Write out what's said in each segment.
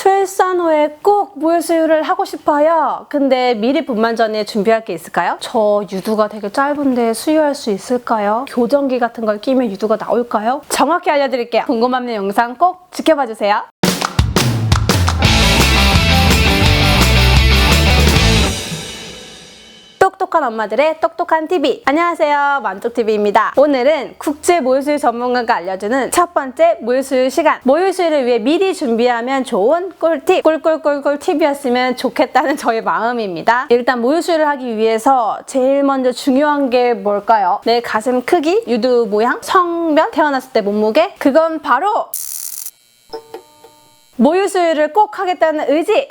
출산 후에 꼭 모유수유를 하고 싶어요. 근데 미리 분만 전에 준비할 게 있을까요? 저 유두가 되게 짧은데 수유할 수 있을까요? 교정기 같은 걸 끼면 유두가 나올까요? 정확히 알려드릴게요. 궁금한 영상 꼭 지켜봐주세요. 똑똑한 엄마들의 똑똑한 TV. 안녕하세요, 만족TV입니다. 오늘은 국제 모유수유 전문가가 알려주는 첫 번째 모유수유 시간. 모유수유를 위해 미리 준비하면 좋은 꿀팁. 꿀꿀꿀꿀 팁이었으면 좋겠다는 저의 마음입니다. 일단 모유수유를 하기 위해서 제일 먼저 중요한 게 뭘까요? 내 가슴 크기, 유두 모양, 성별, 태어났을 때 몸무게. 그건 바로 모유수유를 꼭 하겠다는 의지!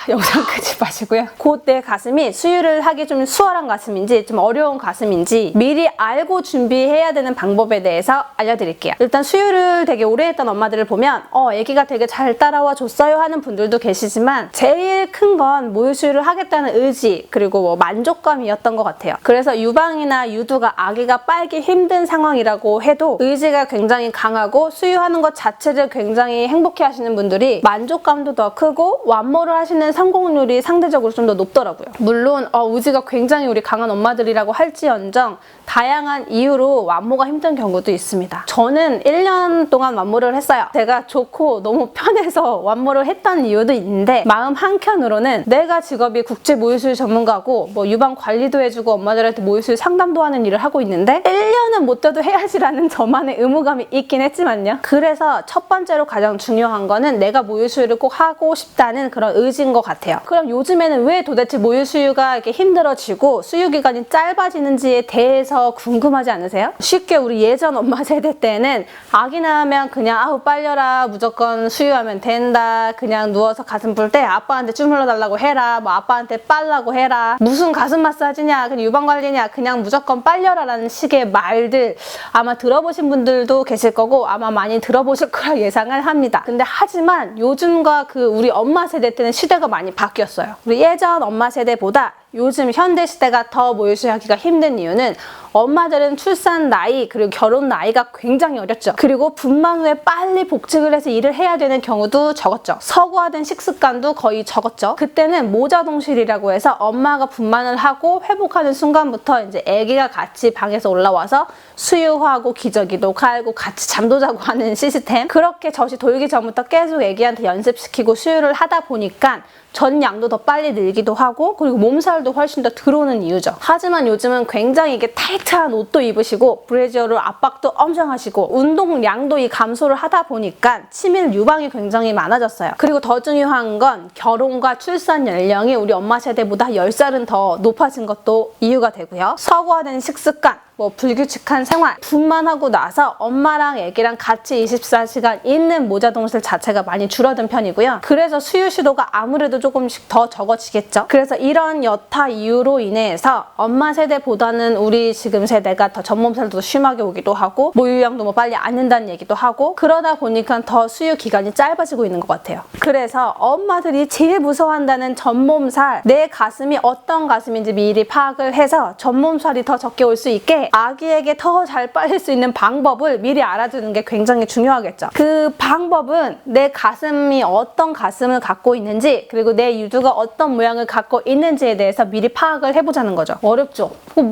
영상 끄지 마시고요. 곧 내 가슴이 수유를 하기 좀 수월한 가슴인지 좀 어려운 가슴인지 미리 알고 준비해야 되는 방법에 대해서 알려드릴게요. 일단 수유를 되게 오래 했던 엄마들을 보면 아기가 되게 잘 따라와 줬어요 하는 분들도 계시지만 제일 큰 건 모유수유를 하겠다는 의지 그리고 만족감이었던 것 같아요. 그래서 유방이나 유두가 아기가 빨기 힘든 상황이라고 해도 의지가 굉장히 강하고 수유하는 것 자체를 굉장히 행복해 하시는 분들이 만족감도 더 크고 완모를 하시는 성공률이 상대적으로 좀 더 높더라고요. 물론 의지가 굉장히 우리 강한 엄마들이라고 할지언정 다양한 이유로 완모가 힘든 경우도 있습니다. 저는 1년 동안 완모를 했어요. 제가 좋고 너무 편해서 완모를 했던 이유도 있는데 마음 한켠으로는 내가 직업이 국제 모유수유 전문가고 유방 관리도 해주고 엄마들한테 모유수유 상담도 하는 일을 하고 있는데 1년은 못 돼도 해야지라는 저만의 의무감이 있긴 했지만요. 그래서 첫 번째로 가장 중요한 거는 내가 모유수유를 꼭 하고 싶다는 그런 의지인 것 같아요. 그럼 요즘에는 왜 도대체 모유수유가 이렇게 힘들어지고 수유기간이 짧아지는지에 대해서 궁금하지 않으세요? 쉽게 우리 예전 엄마 세대 때는 아기 낳으면 그냥 빨려라 무조건 수유하면 된다 그냥 누워서 가슴 볼 때 아빠한테 주물러 달라고 해라 아빠한테 빨라고 해라 무슨 가슴 마사지냐 그냥 유방관리냐 그냥 무조건 빨려라 라는 식의 말들 아마 들어보신 분들도 계실 거고 아마 많이 들어보실 거라 예상을 합니다. 근데 하지만 요즘과 우리 엄마 세대 때는 시대가 많이 바뀌었어요. 우리 예전 엄마 세대보다 요즘 현대 시대가 더 모유수유하기가 힘든 이유는 엄마들은 출산 나이 그리고 결혼 나이가 굉장히 어렸죠. 그리고 분만 후에 빨리 복직을 해서 일을 해야 되는 경우도 적었죠. 서구화된 식습관도 거의 적었죠. 그때는 모자동실이라고 해서 엄마가 분만을 하고 회복하는 순간부터 이제 아기가 같이 방에서 올라와서 수유하고 기저귀도 갈고 같이 잠도 자고 하는 시스템. 그렇게 젖이 돌기 전부터 계속 아기한테 연습시키고 수유를 하다 보니까 전양도 더 빨리 늘기도 하고 그리고 몸살도 훨씬 더 들어오는 이유죠. 하지만 요즘은 굉장히 이게 타이트한 옷도 입으시고 브래지어로 압박도 엄청 하시고 운동량도 감소를 하다 보니까 치밀 유방이 굉장히 많아졌어요. 그리고 더 중요한 건 결혼과 출산 연령이 우리 엄마 세대보다 10살은 더 높아진 것도 이유가 되고요. 서구화된 식습관 불규칙한 생활, 분만하고 나서 엄마랑 애기랑 같이 24시간 있는 모자동실 자체가 많이 줄어든 편이고요. 그래서 수유 시도가 아무래도 조금씩 더 적어지겠죠. 그래서 이런 여타 이유로 인해서 엄마 세대보다는 우리 지금 세대가 더 전몸살도 심하게 오기도 하고 모유양도 빨리 안 는다는 얘기도 하고 그러다 보니까 더 수유 기간이 짧아지고 있는 것 같아요. 그래서 엄마들이 제일 무서워한다는 전몸살, 내 가슴이 어떤 가슴인지 미리 파악을 해서 전몸살이 더 적게 올 수 있게 아기에게 더 잘 빨릴 수 있는 방법을 미리 알아두는 게 굉장히 중요하겠죠. 그 방법은 내 가슴이 어떤 가슴을 갖고 있는지 그리고 내 유두가 어떤 모양을 갖고 있는지에 대해서 미리 파악을 해보자는 거죠. 어렵죠?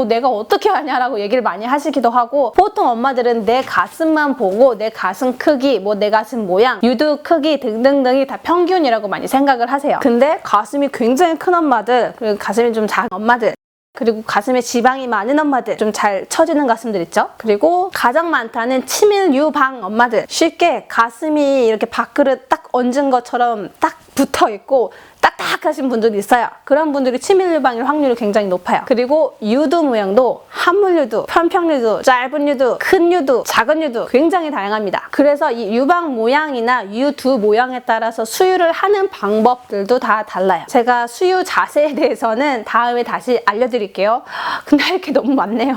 내가 어떻게 하냐라고 얘기를 많이 하시기도 하고 보통 엄마들은 내 가슴만 보고 내 가슴 크기, 내 가슴 모양, 유두 크기 등등등이 다 평균이라고 많이 생각을 하세요. 근데 가슴이 굉장히 큰 엄마들 그리고 가슴이 좀 작은 엄마들 그리고 가슴에 지방이 많은 엄마들 좀 잘 처지는 가슴들 있죠. 그리고 가장 많다는 치밀 유방 엄마들 쉽게 가슴이 이렇게 밥그릇 딱 얹은 것처럼 딱 붙어있고 딱딱하신 분들이 있어요. 그런 분들이 치밀 유방일 확률이 굉장히 높아요. 그리고 유두 모양도 한물 유두, 편평 유두, 짧은 유두, 큰 유두, 작은 유두 굉장히 다양합니다. 그래서 이 유방 모양이나 유두 모양에 따라서 수유를 하는 방법들도 다 달라요. 제가 수유 자세에 대해서는 다음에 다시 알려드릴게요. 근데 할 게 너무 많네요.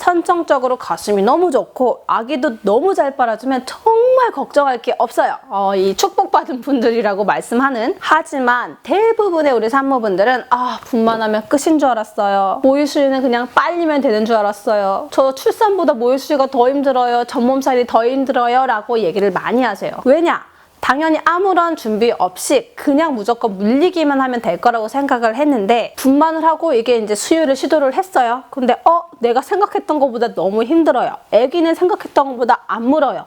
선천적으로 가슴이 너무 좋고 아기도 너무 잘 빨아주면 정말 걱정할 게 없어요. 이 축복받은 분들이라고 말씀하는. 하지만 대부분의 우리 산모분들은 분만하면 끝인 줄 알았어요. 모유 수유는 그냥 빨리면 되는 줄 알았어요. 저 출산보다 모유 수유가 더 힘들어요. 전몸살이 더 힘들어요 라고 얘기를 많이 하세요. 왜냐? 당연히 아무런 준비 없이 그냥 무조건 물리기만 하면 될 거라고 생각을 했는데 분만을 하고 이게 이제 수유를 시도를 했어요. 근데 내가 생각했던 것보다 너무 힘들어요. 아기는 생각했던 것보다 안 물어요.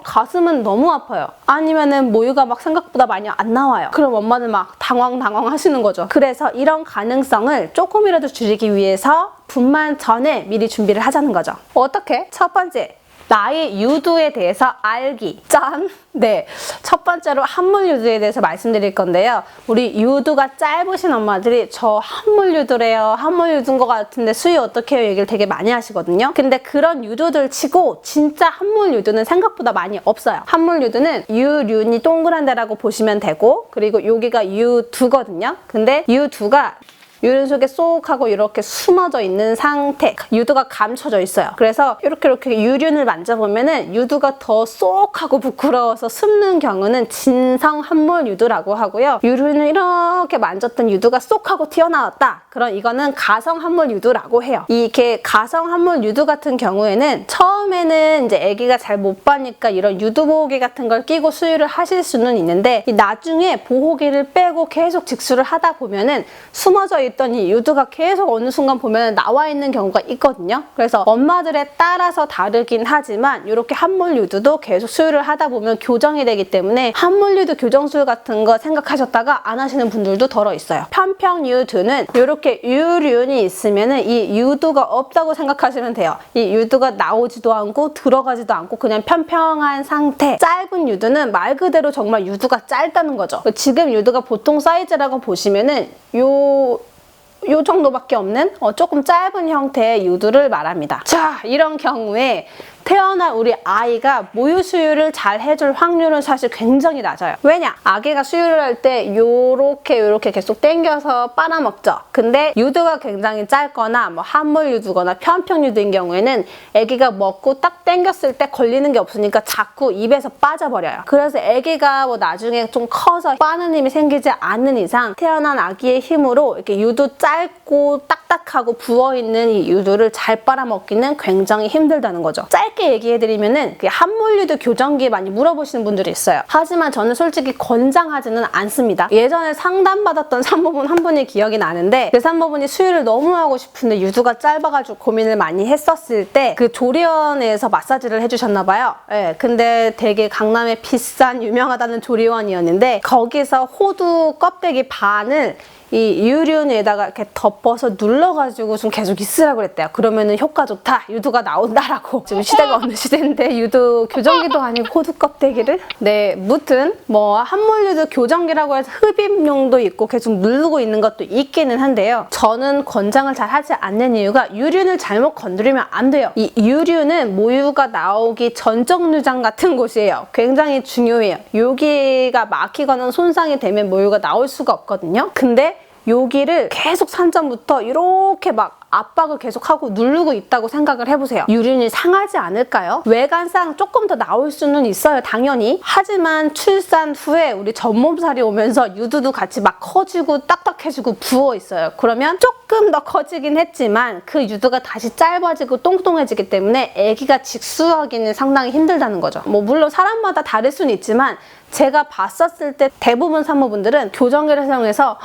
가슴은 너무 아파요. 아니면은 모유가 막 생각보다 많이 안 나와요. 그럼 엄마는 막 당황 하시는 거죠. 그래서 이런 가능성을 조금이라도 줄이기 위해서 분만 전에 미리 준비를 하자는 거죠. 어떻게? 첫 번째, 나의 유두에 대해서 알기. 짠! 네, 첫 번째로 함물 유두에 대해서 말씀드릴 건데요. 우리 유두가 짧으신 엄마들이 저 함물 유두래요. 함물 유두인 것 같은데 수유 어떻게 해요? 얘기를 되게 많이 하시거든요. 근데 그런 유두들 치고 진짜 함물 유두는 생각보다 많이 없어요. 함물 유두는 유륜이 동그란 데라고 보시면 되고, 그리고 여기가 유두거든요. 근데 유두가 유륜 속에 쏙 하고 이렇게 숨어져 있는 상태, 유두가 감춰져 있어요. 그래서 이렇게 유륜을 만져보면은 유두가 더 쏙 하고 부끄러워서 숨는 경우는 진성 함몰 유두라고 하고요. 유륜을 이렇게 만졌던 유두가 쏙 하고 튀어나왔다. 그럼 이거는 가성 함몰 유두라고 해요. 이게 가성 함몰 유두 같은 경우에는 처음에는 이제 아기가 잘 못 봐니까 이런 유두 보호기 같은 걸 끼고 수유를 하실 수는 있는데, 나중에 보호기를 빼고 계속 직수를 하다 보면은 숨어져 있던 이 유두가 계속 어느 순간 보면 나와 있는 경우가 있거든요. 그래서 엄마들에 따라서 다르긴 하지만 이렇게 함몰 유두도 계속 수유를 하다 보면 교정이 되기 때문에 함몰 유두 교정 수유 같은 거 생각하셨다가 안 하시는 분들도 덜어 있어요. 편평 유두는 이렇게 유륜이 있으면은 이 유두가 없다고 생각하시면 돼요. 이 유두가 나오지도 않고 들어가지도 않고 그냥 편평한 상태. 짧은 유두는 말 그대로 정말 유두가 짧다는 거죠. 지금 유두가 보통 사이즈라고 보시면은 요 정도밖에 없는 조금 짧은 형태의 유두를 말합니다. 자, 이런 경우에 태어난 우리 아이가 모유 수유를 잘 해줄 확률은 사실 굉장히 낮아요. 왜냐? 아기가 수유를 할 때 요렇게 계속 당겨서 빨아먹죠. 근데 유두가 굉장히 짧거나 뭐 함몰 유두거나 편평 유두인 경우에는 아기가 먹고 딱 당겼을 때 걸리는 게 없으니까 자꾸 입에서 빠져버려요. 그래서 아기가 뭐 나중에 좀 커서 빠는 힘이 생기지 않는 이상 태어난 아기의 힘으로 이렇게 유두 짧고 딱딱하고 부어있는 이 유두를 잘 빨아먹기는 굉장히 힘들다는 거죠. 짧게 얘기해드리면은 함몰 유두 교정기 많이 물어보시는 분들이 있어요. 하지만 저는 솔직히 권장하지는 않습니다. 예전에 상담받았던 산모분 한 분이 기억이 나는데, 그 산모분이 수유를 너무 하고 싶은데 유두가 짧아가지고 고민을 많이 했었을 때 그 조리원에서 마사지를 해주셨나봐요. 네, 근데 되게 강남에 비싼 유명하다는 조리원이었는데 거기서 호두 껍데기 반을 이 유륜에다가 이렇게 덮어서 눌러가지고 좀 계속 있으라고 그랬대요. 그러면은 효과 좋다, 유두가 나온다라고. 지금 시대가 어느 시대인데 유두 교정기도 아니고 호두 껍데기를? 네, 무튼 뭐 함몰 유두 교정기라고 해서 흡입용도 있고 계속 누르고 있는 것도 있기는 한데요. 저는 권장을 잘 하지 않는 이유가 유륜을 잘못 건드리면 안 돼요. 이 유륜은 모유가 나오기 전정류장 같은 곳이에요. 굉장히 중요해요. 여기가 막히거나 손상이 되면 모유가 나올 수가 없거든요. 근데 여기를 계속 산전부터 이렇게 막 압박을 계속하고 누르고 있다고 생각을 해보세요. 유륜이 상하지 않을까요? 외관상 조금 더 나올 수는 있어요, 당연히. 하지만 출산 후에 우리 전몸살이 오면서 유두도 같이 막 커지고 딱딱해지고 부어있어요. 그러면 조금 더 커지긴 했지만 그 유두가 다시 짧아지고 똥똥해지기 때문에 아기가 직수하기는 상당히 힘들다는 거죠. 뭐 물론 사람마다 다를 수는 있지만 제가 봤었을 때 대부분 산모분들은 교정기를 사용해서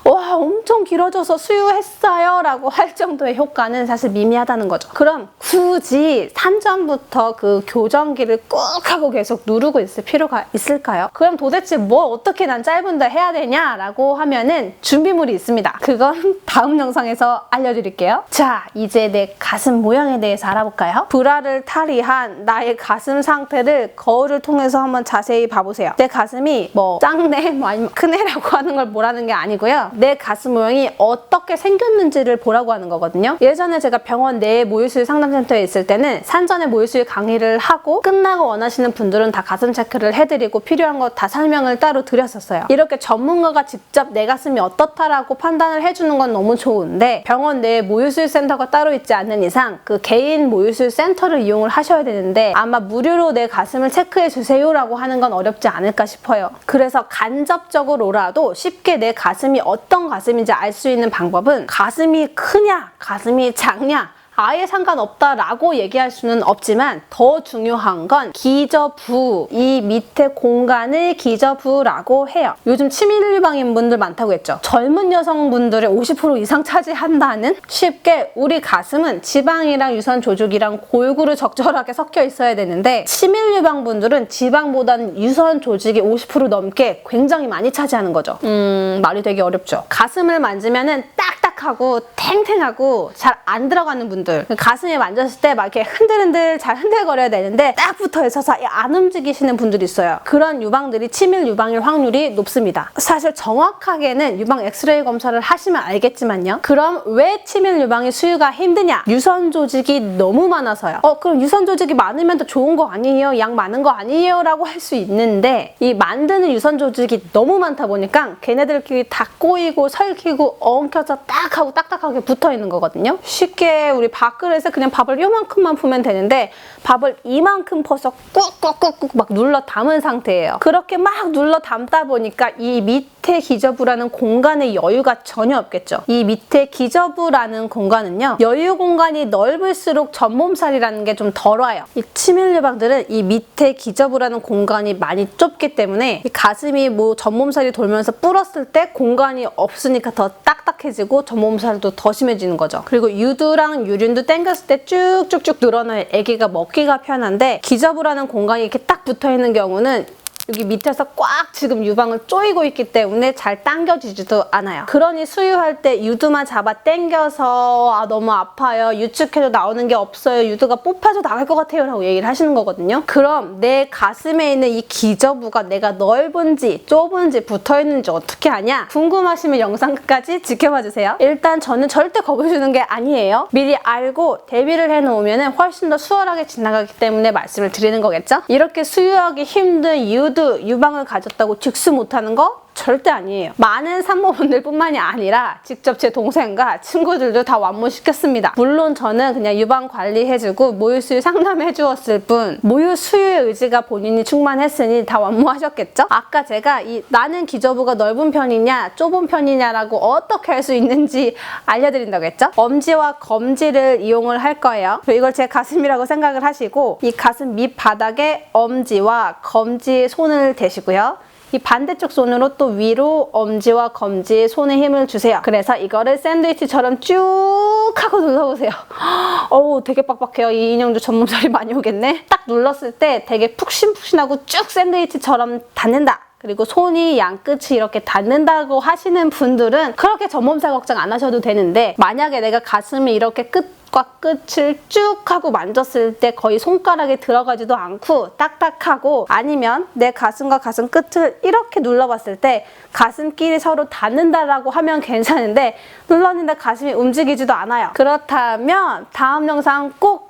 와, 엄청 길어져서 수유했어요 라고 할 정도의 효과는 사실 미미하다는 거죠. 그럼 굳이 산전부터 그 교정기를 꾹 하고 계속 누르고 있을 필요가 있을까요? 그럼 도대체 뭐 어떻게 난 짧은데 해야 되냐라고 하면은 준비물이 있습니다. 그건 다음 영상에서 알려드릴게요. 자, 이제 내 가슴 모양에 대해서 알아볼까요? 브라를 탈의한 나의 가슴 상태를 거울을 통해서 한번 자세히 봐보세요. 해보세요. 내 가슴이 뭐 작네, 뭐 아니면 크네라고 하는 걸 보라는 게 아니고요. 내 가슴 모양이 어떻게 생겼는지를 보라고 하는 거거든요. 예전에 제가 병원 내 모유수유 상담센터에 있을 때는 산전에 모유수유 강의를 하고 끝나고 원하시는 분들은 다 가슴 체크를 해드리고 필요한 거 다 설명을 따로 드렸었어요. 이렇게 전문가가 직접 내 가슴이 어떻다라고 판단을 해주는 건 너무 좋은데 병원 내에 모유수유 센터가 따로 있지 않는 이상 그 개인 모유수유 센터를 이용을 하셔야 되는데 아마 무료로 내 가슴을 체크해 주세요라고 하는 건 어렵지 않을까 싶어요. 그래서 간접적으로라도 쉽게 내 가슴이 어떤 가슴인지 알 수 있는 방법은 가슴이 크냐 가슴이 작냐 아예 상관없다라고 얘기할 수는 없지만 더 중요한 건 기저부, 이 밑에 공간을 기저부라고 해요. 요즘 치밀 유방인 분들 많다고 했죠. 젊은 여성분들의 50% 이상 차지한다는? 쉽게 우리 가슴은 지방이랑 유선 조직이랑 골고루 적절하게 섞여 있어야 되는데 치밀 유방 분들은 지방보다는 유선 조직이 50% 넘게 굉장히 많이 차지하는 거죠. 말이 되게 어렵죠. 가슴을 만지면은 딱딱하고 탱탱하고 잘 안 들어가는 분들 가슴에 만졌을 때 막 이렇게 흔들흔들 잘 흔들거려야 되는데 딱 붙어 있어서 안 움직이시는 분들이 있어요. 그런 유방들이 치밀 유방일 확률이 높습니다. 사실 정확하게는 유방 엑스레이 검사를 하시면 알겠지만요. 그럼 왜 치밀 유방이 수유가 힘드냐? 유선 조직이 너무 많아서요. 그럼 유선 조직이 많으면 더 좋은 거 아니에요? 양 많은 거 아니에요? 라고 할 수 있는데 이 만드는 유선 조직이 너무 많다 보니까 걔네들끼리 다 꼬이고 설키고 엉켜서 딱 하고 딱딱하게 붙어 있는 거거든요. 쉽게 우리 밥그릇에 그냥 밥을 요만큼만 풀면 되는데 밥을 이만큼 퍼서 꾹꾹꾹꾹 막 눌러 담은 상태예요. 그렇게 막 눌러 담다 보니까 이 밑에 기저부라는 공간에 여유가 전혀 없겠죠. 이 밑에 기저부라는 공간은요. 여유 공간이 넓을수록 전몸살이라는 게 좀 덜 와요. 이 치밀 유방들은 이 밑에 기저부라는 공간이 많이 좁기 때문에 이 가슴이 뭐 전몸살이 돌면서 불었을 때 공간이 없으니까 더 딱딱해지고 전몸살도 더 심해지는 거죠. 그리고 유두랑 유륜도 당겼을 때 쭉쭉쭉 늘어나요. 아기가 먹기가 편한데 기저부라는 공간이 이렇게 딱 붙어있는 경우는 여기 밑에서 꽉 지금 유방을 조이고 있기 때문에 잘 당겨지지도 않아요. 그러니 수유할 때 유두만 잡아 당겨서 너무 아파요. 유축해도 나오는 게 없어요. 유두가 뽑혀도 나갈 것 같아요. 라고 얘기를 하시는 거거든요. 그럼 내 가슴에 있는 이 기저부가 내가 넓은지 좁은지 붙어있는지 어떻게 아냐? 궁금하시면 영상 끝까지 지켜봐 주세요. 일단 저는 절대 겁을 주는 게 아니에요. 미리 알고 대비를 해놓으면 훨씬 더 수월하게 지나가기 때문에 말씀을 드리는 거겠죠? 이렇게 수유하기 힘든 유방을 가졌다고 직수 못하는 거 절대 아니에요. 많은 산모분들 뿐만이 아니라 직접 제 동생과 친구들도 다 완모시켰습니다. 물론 저는 그냥 유방 관리해주고 모유수유 상담해주었을 뿐 모유수유의 의지가 본인이 충만했으니 다 완모하셨겠죠? 아까 제가 나는 기저부가 넓은 편이냐 좁은 편이냐라고 어떻게 할 수 있는지 알려드린다고 했죠? 엄지와 검지를 이용을 할 거예요. 이걸 제 가슴이라고 생각을 하시고 이 가슴 밑바닥에 엄지와 검지의 손을 대시고요. 이 반대쪽 손으로 또 위로 엄지와 검지에 손에 힘을 주세요. 그래서 이거를 샌드위치처럼 쭉 하고 눌러보세요. 어우 되게 빡빡해요. 이 인형도 전몸살이 많이 오겠네. 딱 눌렀을 때 되게 푹신푹신하고 쭉 샌드위치처럼 닿는다. 그리고 손이 양끝이 이렇게 닿는다고 하시는 분들은 그렇게 전몸살 걱정 안 하셔도 되는데 만약에 내가 가슴이 이렇게 끝과 끝을 쭉 하고 만졌을 때 거의 손가락에 들어가지도 않고 딱딱하고 아니면 내 가슴과 가슴 끝을 이렇게 눌러봤을 때 가슴끼리 서로 닿는다라고 하면 괜찮은데 눌렀는데 가슴이 움직이지도 않아요. 그렇다면 다음 영상 꼭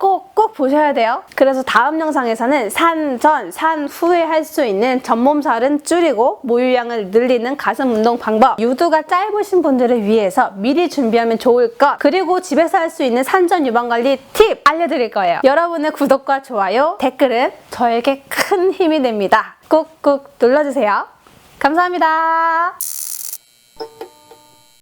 보셔야 돼요. 그래서 다음 영상에서는 산전, 산후에 할 수 있는 전몸살은 줄이고 모유량을 늘리는 가슴 운동 방법, 유두가 짧으신 분들을 위해서 미리 준비하면 좋을 것, 그리고 집에서 할 수 있는 산전 유방관리 팁 알려드릴 거예요. 여러분의 구독과 좋아요, 댓글은 저에게 큰 힘이 됩니다. 꾹꾹 눌러주세요. 감사합니다.